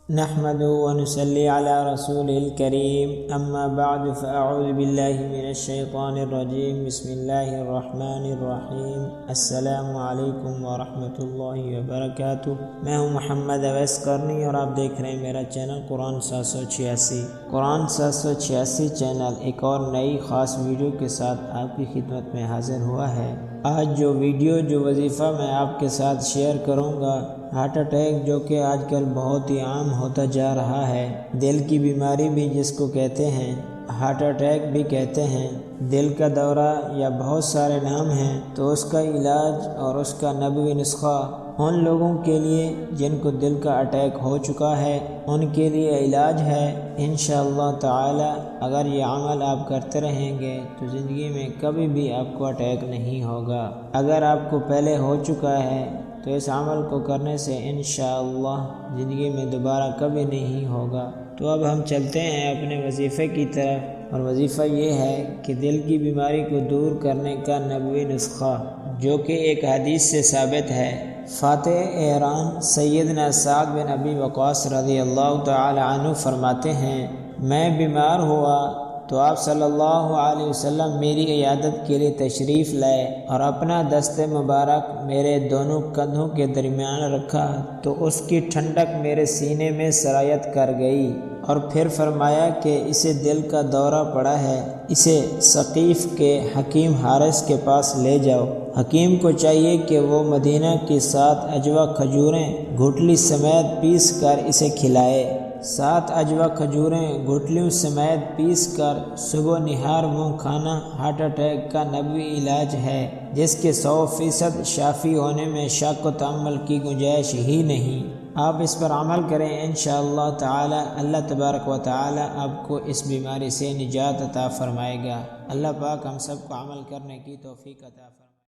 نحمده ونصلي على رسوله الكريم اما بعد فاعوذ بالله من الشیطان الرجیم بسم اللہ الرحمن الرحیم السلام علیکم ورحمۃ اللہ وبرکاتہ۔ میں ہوں محمد اویس کرنی اور آپ دیکھ رہے ہیں میرا چینل قرآن 786۔ قرآن 786 چینل ایک اور نئی خاص ویڈیو کے ساتھ آپ کی خدمت میں حاضر ہوا ہے۔ آج جو وظیفہ میں آپ کے ساتھ شیئر کروں گا، ہارٹ اٹیک جو کہ آج کل بہت ہی عام ہوتا جا رہا ہے، دل کی بیماری بھی جس کو کہتے ہیں، ہارٹ اٹیک بھی کہتے ہیں، دل کا دورہ یا بہت سارے نام ہیں، تو اس کا علاج اور اس کا نبوی نسخہ ان لوگوں کے لیے جن کو دل کا اٹیک ہو چکا ہے ان کے لیے علاج ہے۔ انشاءاللہ تعالی اگر یہ عمل آپ کرتے رہیں گے تو زندگی میں کبھی بھی آپ کو اٹیک نہیں ہوگا۔ اگر آپ کو پہلے ہو چکا ہے تو اس عمل کو کرنے سے انشاءاللہ زندگی میں دوبارہ کبھی نہیں ہوگا۔ تو اب ہم چلتے ہیں اپنے وظیفے کی طرف، اور وظیفہ یہ ہے کہ دل کی بیماری کو دور کرنے کا نبوی نسخہ، جو کہ ایک حدیث سے ثابت ہے۔ فاتح ایران سیدنا سعد بن ابی وقاص رضی اللہ تعالی عنہ فرماتے ہیں، میں بیمار ہوا تو آپ صلی اللہ علیہ وسلم میری عیادت کے لیے تشریف لائے اور اپنا دست مبارک میرے دونوں کندھوں کے درمیان رکھا تو اس کی ٹھنڈک میرے سینے میں سرایت کر گئی، اور پھر فرمایا کہ اسے دل کا دورہ پڑا ہے، اسے ثقیف کے حکیم حارث کے پاس لے جاؤ۔ حکیم کو چاہیے کہ وہ مدینہ کی 7 اجوا کھجوریں گھٹلی سمیت پیس کر اسے کھلائے۔ 7 اجوا کھجوریں گھٹلیوں سمیت پیس کر صبح نہار منہ کھانا ہارٹ اٹیک کا نبوی علاج ہے، جس کے 100% شافی ہونے میں شک و تأمل کی گنجائش ہی نہیں۔ آپ اس پر عمل کریں، انشاءاللہ تعالی اللہ تبارک و تعالی آپ کو اس بیماری سے نجات عطا فرمائے گا۔ اللہ پاک ہم سب کو عمل کرنے کی توفیق عطا فرمائے۔